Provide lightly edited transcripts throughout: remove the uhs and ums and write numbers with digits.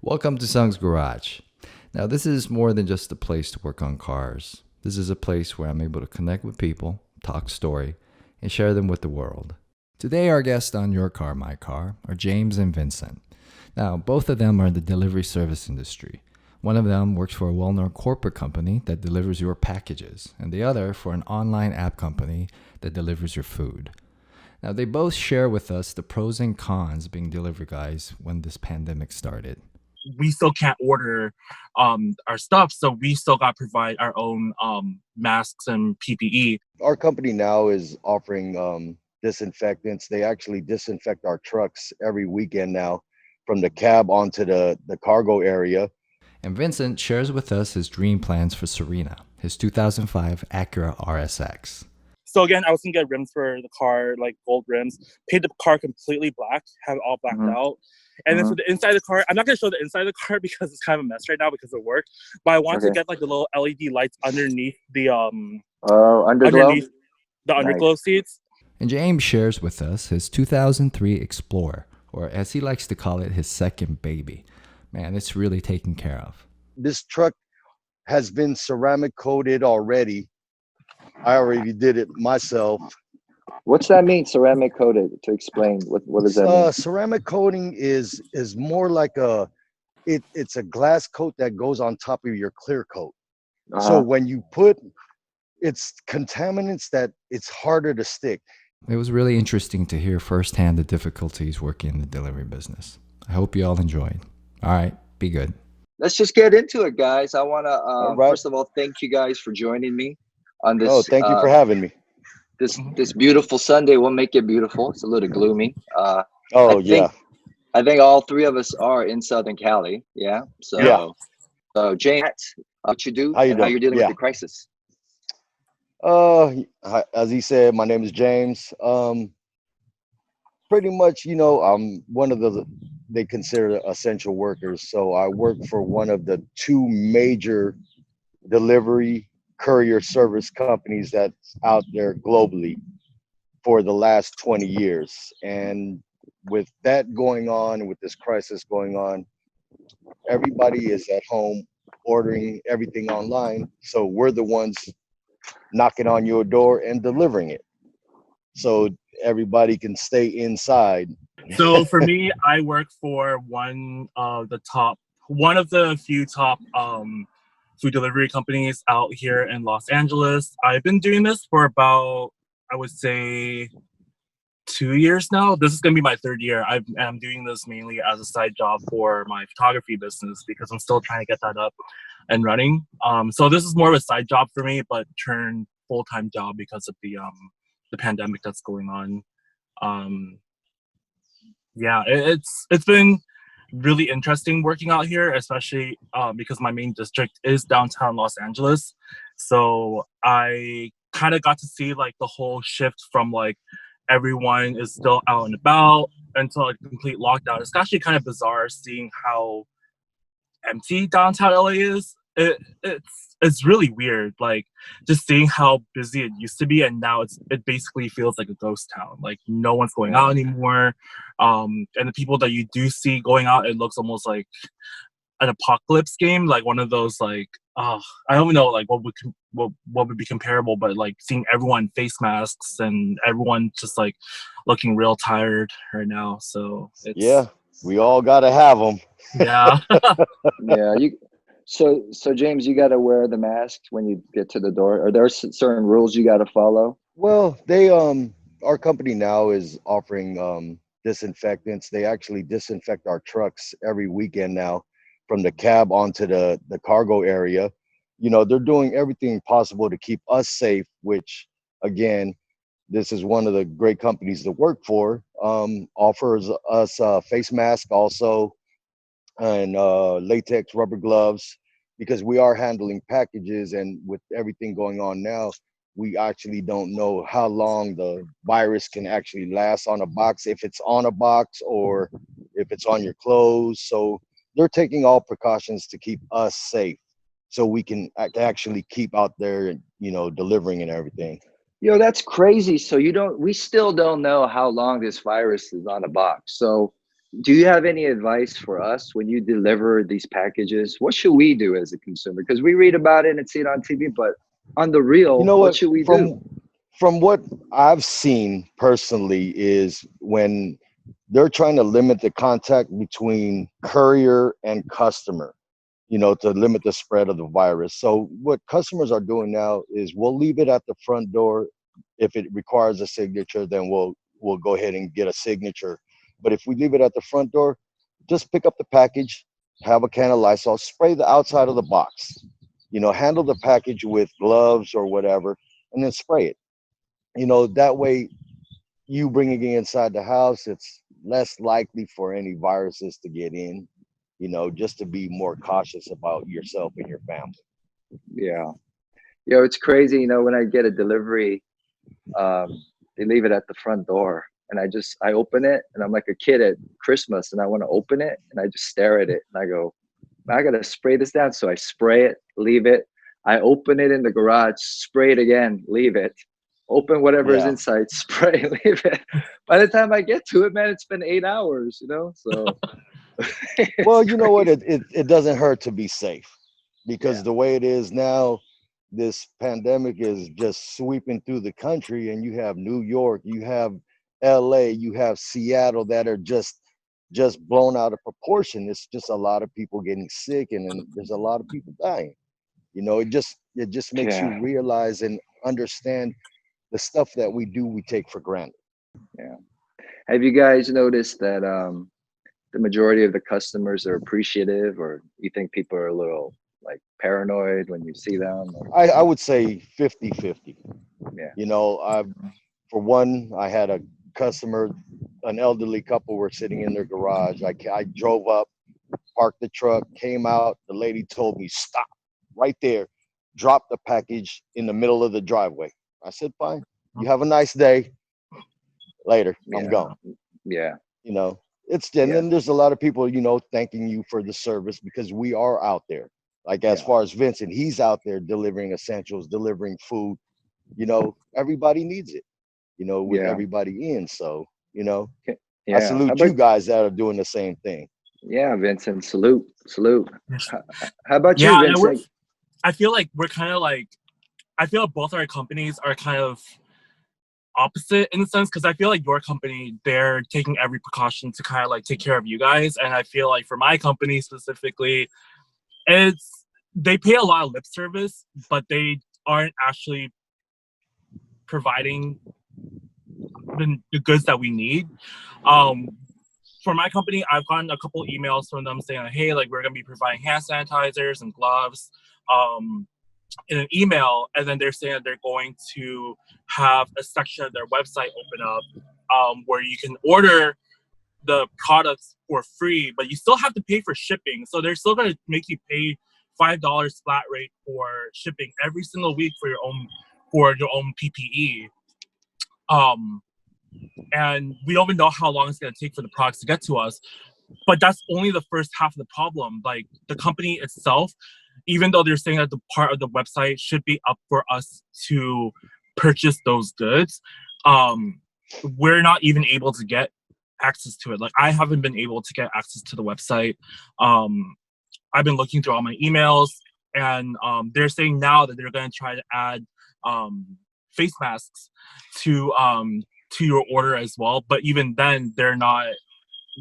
Welcome to Sung's Garage. Now, this is more than just a place to work on cars. This is a place where I'm able to connect with people, talk story, and share them with the world. Today, our guests on Your Car, My Car are James and Vincent. Now, both of them are in the delivery service industry. One of them works for a well-known corporate company that delivers your packages, and the other for an online app company that delivers your food. Now, they both share with us the pros and cons being delivery guys when this pandemic started. We still can't order our stuff, so we still got to provide our own masks and PPE. Our company now is offering disinfectants. They actually disinfect our trucks every weekend now, from the cab onto the cargo area. And Vincent shares with us his dream plans for Serena, his 2005 Acura RSX. So again, I was gonna get rims for the car, like gold rims, paint the car completely black, have it all blacked out. And then for the inside of the car, I'm not gonna show the inside of the car because it's kind of a mess right now because of work. But I want to get like the little LED lights underneath the underglow? underglow seats. And James shares with us his 2003 Explorer, or as he likes to call it, his second baby. Man, it's really taken care of. This truck has been ceramic coated already. I already did it myself. What's that mean, ceramic coated? To explain, what does that mean? Ceramic coating is more like it's a glass coat that goes on top of your clear coat. So when you put it's contaminants that it's harder to stick. It was really interesting to hear firsthand the difficulties working in the delivery business. I hope you all enjoyed. All right, be good. Let's just get into it, guys. I want to first of all thank you guys for joining me on this. Oh, thank you for having me. This beautiful Sunday. We'll make it beautiful. It's a little gloomy. I think all three of us are in Southern Cali. Yeah. So James, what you do? How you're dealing with the crisis? As he said, my name is James. Pretty much, I'm one of they consider essential workers. So I work for one of the two major delivery courier service companies that's out there globally for the last 20 years. And with that going on, and with this crisis going on, everybody is at home ordering everything online. So we're the ones knocking on your door and delivering it, so everybody can stay inside. So for me, I work for one of the few top food delivery companies out here in Los Angeles. I've been doing this for about, I would say, 2 years now. This is going to be my third year. I'm doing this mainly as a side job for my photography business because I'm still trying to get that up and running. So this is more of a side job for me, but turned full-time job because of the pandemic that's going on. It's been really interesting working out here, especially because my main district is downtown Los Angeles. So I kind of got to see like the whole shift from like everyone is still out and about until a complete lockdown. It's actually kind of bizarre seeing how empty downtown LA is. It's really weird, like just seeing how busy it used to be, and now it basically feels like a ghost town. Like no one's going out anymore, and the people that you do see going out, it looks almost like an apocalypse game, like one of those like I don't know like what would be comparable, but like seeing everyone face masks and everyone just like looking real tired right now. So we all gotta have them. So James, you got to wear the mask when you get to the door. Are there certain rules you got to follow? Well, our company now is offering disinfectants. They actually disinfect our trucks every weekend now, from the cab onto the cargo area. They're doing everything possible to keep us safe, which again, this is one of the great companies to work for. Offers us face mask also, and latex rubber gloves, because we are handling packages, and with everything going on now, we actually don't know how long the virus can actually last on a box, if it's on a box or if it's on your clothes. So they're taking all precautions to keep us safe, so we can actually keep out there, delivering and everything. That's crazy. So we still don't know how long this virus is on a box. So do you have any advice for us when you deliver these packages? What should we do as a consumer? Because we read about it and see it on TV, but on the real, You know what what? should we do? From what I've seen personally is when they're trying to limit the contact between courier and customer, to limit the spread of the virus. So what customers are doing now is we'll leave it at the front door. If it requires a signature, then we'll go ahead and get a signature. But if we leave it at the front door, just pick up the package, have a can of Lysol, spray the outside of the box, handle the package with gloves or whatever, and then spray it. That way you bringing it inside the house, it's less likely for any viruses to get in, just to be more cautious about yourself and your family. Yeah. It's crazy, when I get a delivery, they leave it at the front door and I open it and I'm like a kid at Christmas and I want to open it and I just stare at it and I go, I got to spray this down. So I spray it, leave it. I open it in the garage, spray it again, leave it. Open whatever is inside, spray, leave it. By the time I get to it, man, it's been 8 hours, so. Well, you know what? It doesn't hurt to be safe because the way it is now, this pandemic is just sweeping through the country, and you have New York, you have LA, you have Seattle that are just blown out of proportion. It's just a lot of people getting sick, and then there's a lot of people dying. It just makes you realize and understand the stuff that we take for granted. Yeah. Have you guys noticed that the majority of the customers are appreciative, or you think people are a little like paranoid when you see them? I would say 50-50. Yeah. For one, I had a customer, an elderly couple were sitting in their garage. I drove up, parked the truck, came out. The lady told me, stop right there, drop the package in the middle of the driveway. I said, fine. You have a nice day. Later, I'm gone. Yeah. And then there's a lot of people, thanking you for the service because we are out there. Like as far as Vincent, he's out there delivering essentials, delivering food. Everybody needs it, with everybody in. So, I salute you guys that are doing the same thing. Yeah, Vincent, salute. How about you, Vincent? I feel like we're kind of like, I feel like both our companies are kind of opposite in a sense, because I feel like your company, they're taking every precaution to kind of like take care of you guys, and I feel like for my company specifically, they pay a lot of lip service, but they aren't actually providing the goods that we need. For my company, I've gotten a couple emails from them saying, hey, like we're gonna be providing hand sanitizers and gloves in an email, and then they're saying that they're going to have a section of their website open up where you can order the products for free, but you still have to pay for shipping. So they're still going to make you pay $5 flat rate for shipping every single week for your own PPE. And we don't even know how long it's going to take for the products to get to us. But that's only the first half of the problem. Like the company itself, even though they're saying that the part of the website should be up for us to purchase those goods, we're not even able to get access to it. Like I haven't been able to get access to the website. I've been looking through all my emails, and they're saying now that they're going to try to add face masks to your order as well. But even then,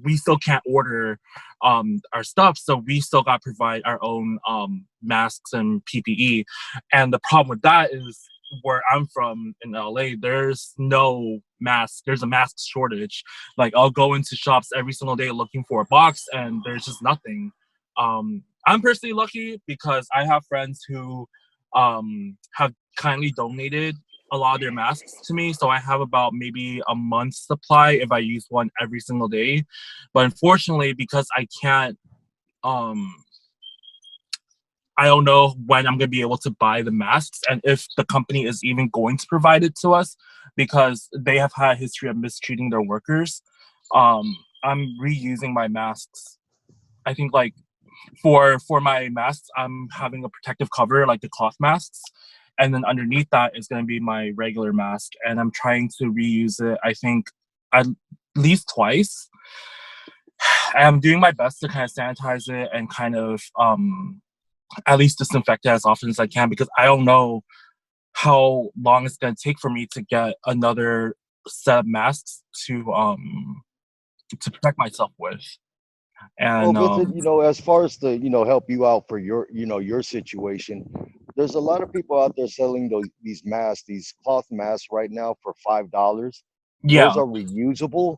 we still can't order our stuff, so we still got to provide our own masks and PPE. And the problem with that is where I'm from in LA, there's no mask. There's a mask shortage. Like I'll go into shops every single day looking for a box, and there's just nothing. I'm personally lucky because I have friends who have kindly donated a lot of their masks to me, so I have about maybe a month's supply if I use one every single day. But unfortunately, because I can't, I don't know when I'm gonna be able to buy the masks, and if the company is even going to provide it to us, because they have had a history of mistreating their workers. I'm reusing my masks. I think like for my masks, I'm having a protective cover, like the cloth masks. And then underneath that is going to be my regular mask. And I'm trying to reuse it, I think, at least twice. I'm doing my best to kind of sanitize it and kind of at least disinfect it as often as I can, because I don't know how long it's going to take for me to get another set of masks to protect myself with. And well, Vincent, as far as to help you out for your your situation, there's a lot of people out there selling these masks, these cloth masks right now for $5. yeah, Those are reusable,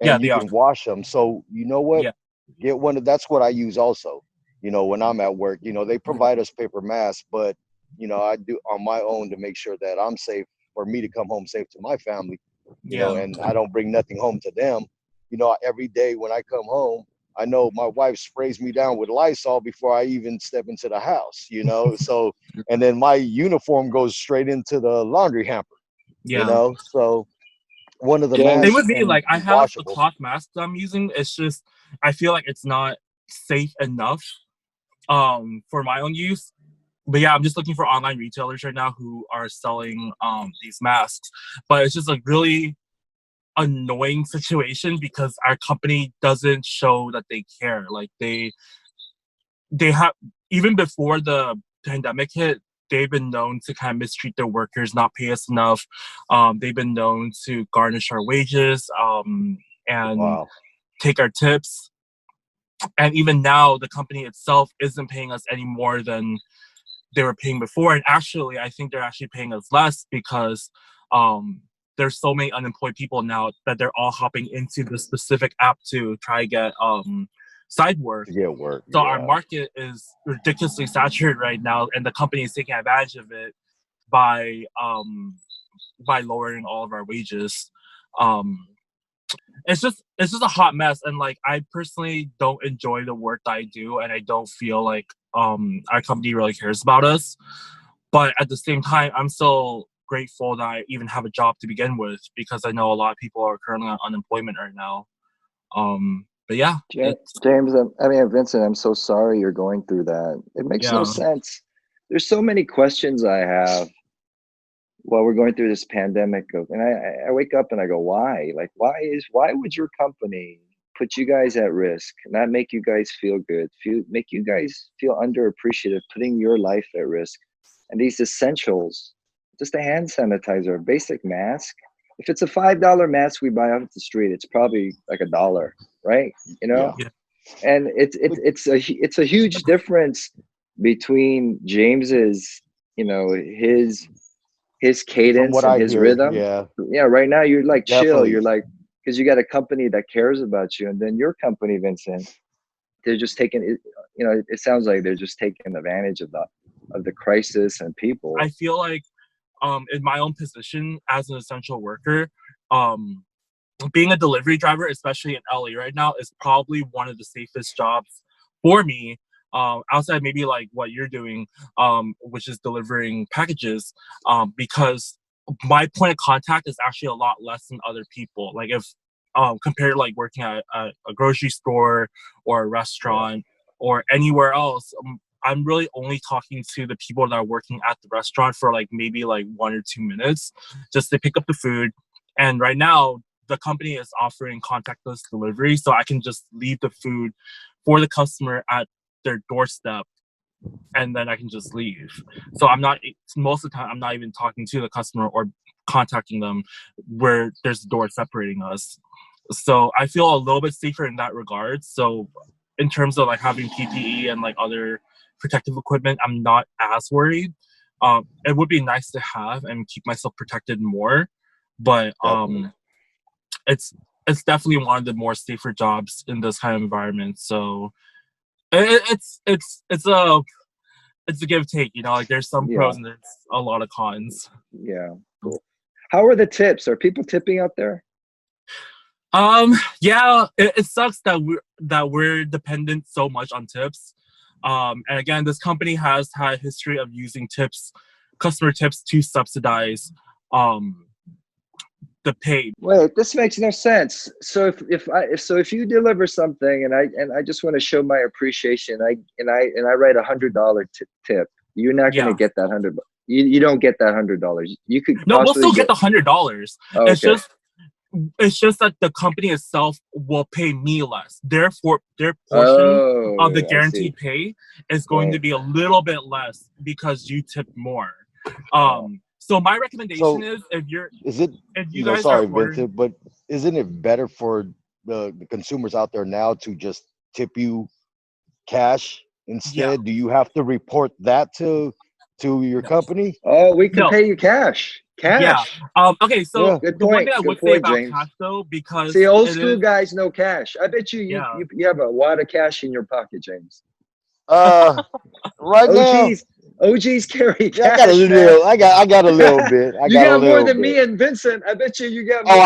yeah, and you they are. can wash them. So you know what? Yeah. Get one of that's what I use also. When I'm at work, they provide us paper masks, but I do on my own to make sure that I'm safe, for me to come home safe to my family, Yeah. and I don't bring nothing home to them. Every day when I come home, I know my wife sprays me down with Lysol before I even step into the house, so, and then my uniform goes straight into the laundry hamper, Yeah. so one of the James. Same masks with me. and Like, I have a washable. cloth mask that I'm using. It's just, I feel like it's not safe enough for my own use. But yeah, I'm just looking for online retailers right now who are selling these masks. But it's just a really annoying situation because our company doesn't show that they care. Like, they have, even before the pandemic hit, they've been known to kind of mistreat their workers, not pay us enough. They've been known to garnish our wages and Wow. take our tips. And even now, the company itself isn't paying us any more than they were paying before. And actually, I think they're actually paying us less because there's so many unemployed people now that they're all hopping into the specific app to try to get side work. To get work. So Yeah. our market is ridiculously saturated right now, and the company is taking advantage of it by lowering all of our wages. It's just a hot mess, and like, I personally don't enjoy the work that I do, and I don't feel like our company really cares about us. But at the same time, I'm still grateful that I even have a job to begin with, because I know a lot of people are currently on unemployment right now. But yeah, James, Vincent, I'm so sorry you're going through that. It makes no sense. There's so many questions I have while we're going through this pandemic and I wake up and I go, why? Like, why would your company put you guys at risk, not make you guys feel good, make you guys feel underappreciated, putting your life at risk? And these essentials, just a hand sanitizer, a basic mask. If it's a $5 mask we buy off the street, it's probably like $1, right? Yeah. And it's a huge difference between James's, his cadence and his rhythm. Yeah. Right now you're like chill. You're like, because you got a company that cares about you, and then your company, Vincent, they're just taking it. It sounds like they're just taking advantage of the crisis and people. I feel like, in my own position as an essential worker, being a delivery driver, especially in LA right now, is probably one of the safest jobs for me. Outside maybe like what you're doing, which is delivering packages, because my point of contact is actually a lot less than other people. Like, if compared to like working at a grocery store or a restaurant or anywhere else, I'm really only talking to the people that are working at the restaurant for like maybe like 1 or 2 minutes just to pick up the food. And right now, the company is offering contactless delivery, so I can just leave the food for the customer at their doorstep, and then I can just leave. So most of the time, I'm not even talking to the customer or contacting them where there's a door separating us. So I feel a little bit safer in that regard. So in terms of like having PPE and like other protective equipment, I'm not as worried. It would be nice to have and keep myself protected more, but it's definitely one of the more safer jobs in this kind of environment. So it's a give take, like there's some pros and there's a lot of cons. Yeah, cool. How are the tips? Are people tipping out there? Yeah, it sucks that we're dependent so much on tips. And again, this company has had a history of using customer tips to subsidize the pay. Wait, this makes no sense. So if you deliver something and I just want to show my appreciation, I write $100 tip, you're not going to get that $100. You don't get that $100. You could we'll still get the $100. Oh, it's just It's just that the company itself will pay me less. Therefore, their portion of the guaranteed pay is going to be a little bit less because you tip more. So my recommendation is if you guys sorry, are ordering, Vincent, but isn't it better for the consumers out there now to just tip you cash instead? Yeah. Do you have to report that to your company? Oh, we can pay you cash. Yeah. Okay. So good the point. one thing I would say about cash though, because see, old school guys know cash. I bet you have a wad of cash in your pocket, James. Right now, OGs carry cash. I got a little. I got a little bit. You got more than me and Vincent. I bet you got. Oh,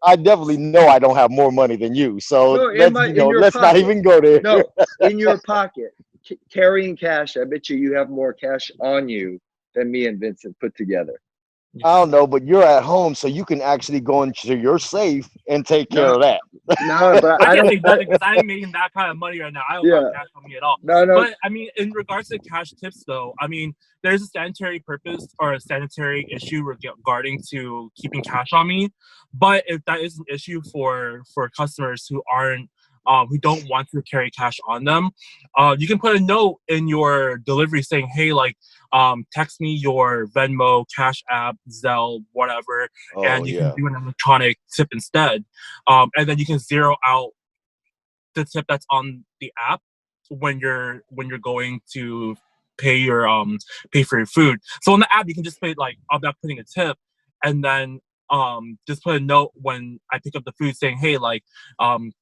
I definitely know I don't have more money than you. So let's not even go there. No, in your pocket, carrying cash. I bet you have more cash on you than me and Vincent put together. I don't know, but you're at home, so you can actually go into your safe and take care of that. No, but I can't say nothing because I ain't making that kind of money right now. I don't have cash on me at all. No. But I mean, in regards to cash tips, though, I mean, there's a sanitary purpose or a sanitary issue regarding to keeping cash on me. But if that is an issue for customers who aren't who don't want to carry cash on them, you can put a note in your delivery saying, hey, like, text me your Venmo, Cash App, Zelle, whatever, and you can do an electronic tip instead. And then you can zero out the tip that's on the app when you're going to pay for your food. So on the app, you can just pay like, I'm not putting a tip, and then just put a note when I pick up the food saying, hey, like,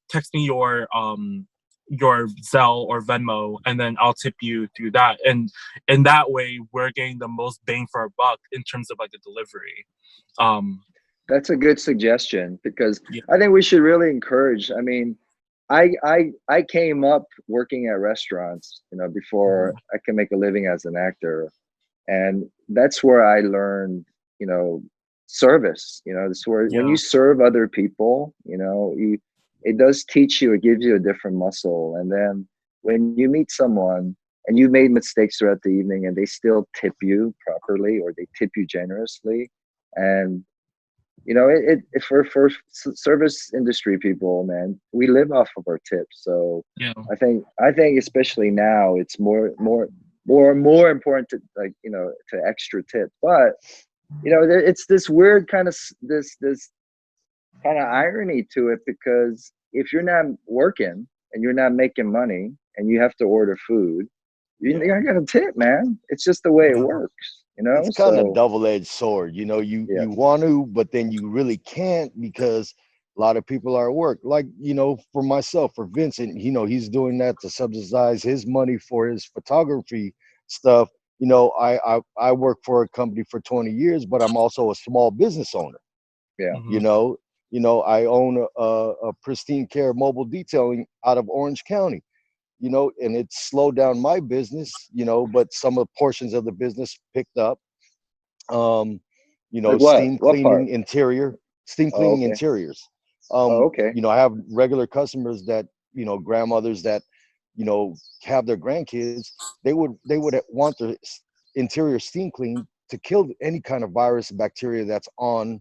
text me your Zelle or Venmo, and then I'll tip you through that. And in that way, we're getting the most bang for our buck in terms of like the delivery. That's a good suggestion because I think we should really encourage. I mean, I came up working at restaurants, before I can make a living as an actor, and that's where I learned, service. That's where when you serve other people, it does teach you, it gives you a different muscle. And then when you meet someone and you made mistakes throughout the evening and they still tip you properly or they tip you generously, and for service industry people, man, we live off of our tips. So I think especially now it's more important to to extra tip. But it's this weird kind of this kind of irony to it, because if you're not working and you're not making money and you have to order food, you're not gonna tip, man. It's just the way it works. It's kind of double-edged sword. You want to, but then you really can't because a lot of people are at work. Like, for myself, for Vincent, he's doing that to subsidize his money for his photography stuff. I work for a company for 20 years, but I'm also a small business owner. Yeah. I own a Pristine Care mobile detailing out of Orange County. And it slowed down my business, but some of the portions of the business picked up. Like steam cleaning interiors. Okay. I have regular customers that, grandmothers that, have their grandkids. They would want their interior steam cleaned to kill any kind of virus, bacteria that's on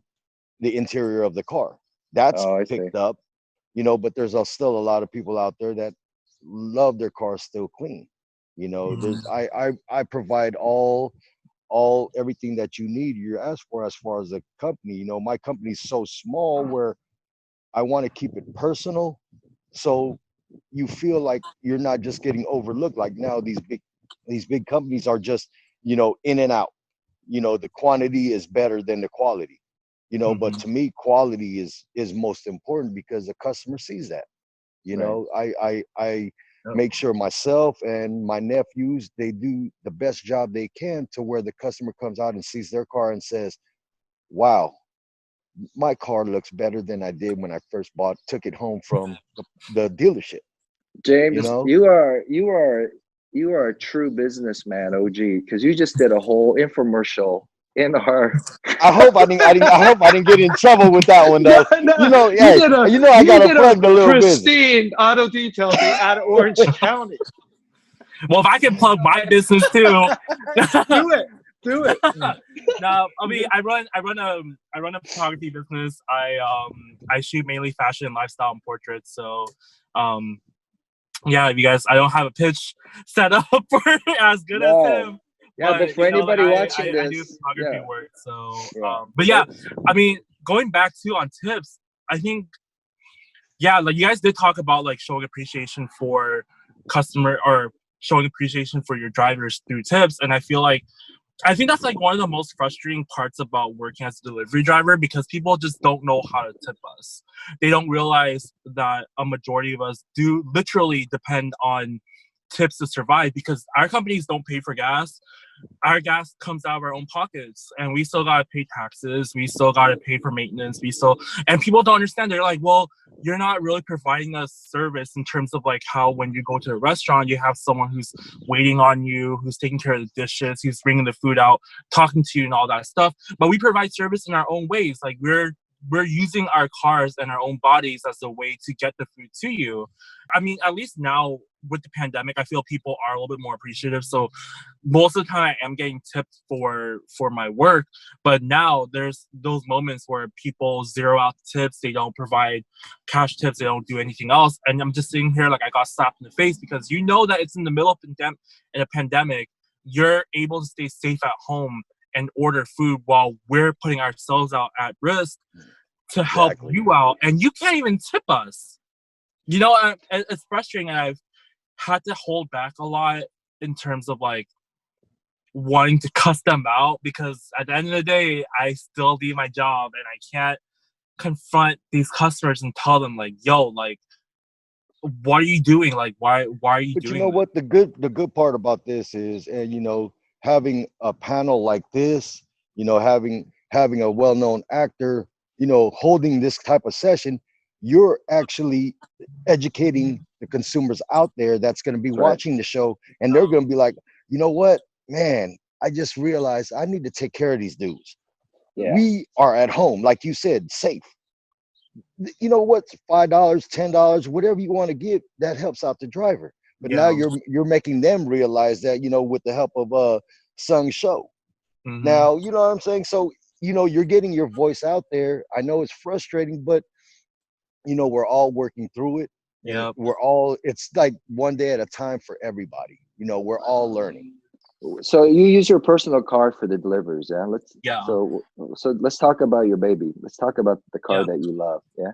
the interior of the car. That's picked up, but there's still a lot of people out there that love their cars still clean. There's I provide everything that you need, you ask for as far as a company. My company's so small where I want to keep it personal, so you feel like you're not just getting overlooked. Like now these big companies are just in and out. The quantity is better than the quality. But to me, quality is most important because the customer sees that. I make sure myself and my nephews, they do the best job they can to where the customer comes out and sees their car and says, wow, my car looks better than I did when I first took it home from the dealership. James, you are a true businessman, OG, because you just did a whole infomercial in our. I hope I didn't get in trouble with that one though. No. I gotta plug the little Pristine auto detailing out of Orange County. Well, if I can plug my business too, do it. Do it. No, I mean, I run a photography business. I shoot mainly fashion, lifestyle, and portraits. So, yeah, if you guys, I don't have a pitch set up for as good as him. Yeah, but for anybody watching this, I do photography work. So, Yeah. But yeah, I mean, going back to on tips, I think, yeah, like you guys did talk about like showing appreciation for customer or showing appreciation for your drivers through tips, and I think that's like one of the most frustrating parts about working as a delivery driver, because people just don't know how to tip us. They don't realize that a majority of us do literally depend on tips to survive, because our companies don't pay for gas. Our gas comes out of our own pockets, and we still gotta pay taxes. We still gotta pay for maintenance. And people don't understand. They're like, well, you're not really providing us service in terms of like how when you go to a restaurant, you have someone who's waiting on you, who's taking care of the dishes, who's bringing the food out, talking to you and all that stuff. But we provide service in our own ways. Like we're using our cars and our own bodies as a way to get the food to you. I mean, at least now with the pandemic, I feel people are a little bit more appreciative. So most of the time I am getting tipped for my work. But now there's those moments where people zero out the tips. They don't provide cash tips. They don't do anything else. And I'm just sitting here like I got slapped in the face, because you know that it's in the middle of a pandemic. You're able to stay safe at home and order food while we're putting ourselves out at risk to help you out, and you can't even tip us. You know, it's frustrating, and I've had to hold back a lot in terms of like wanting to cuss them out, because at the end of the day, I still leave my job and I can't confront these customers and tell them like, yo, like, what are you doing? Like, why are you doing? But you know what? The good part about this is, and you know, having a panel like this, you know, having a well-known actor, you know, holding this type of session, you're actually educating the consumers out there that's going to be watching the show, and they're going to be like, you know what, man, I just realized I need to take care of these dudes. Yeah. We are at home, like you said, safe. You know what, $5, $10, whatever you want to give, that helps out the driver. But now you're making them realize that, you know, with the help of Sung's show. Mm-hmm. Now, you know what I'm saying? So, you know, you're getting your voice out there. I know it's frustrating, but you know, we're all working through it. Yeah. It's like one day at a time for everybody. You know, we're all learning. So you use your personal car for the deliveries, yeah? So let's talk about your baby. Let's talk about the car that you love, yeah?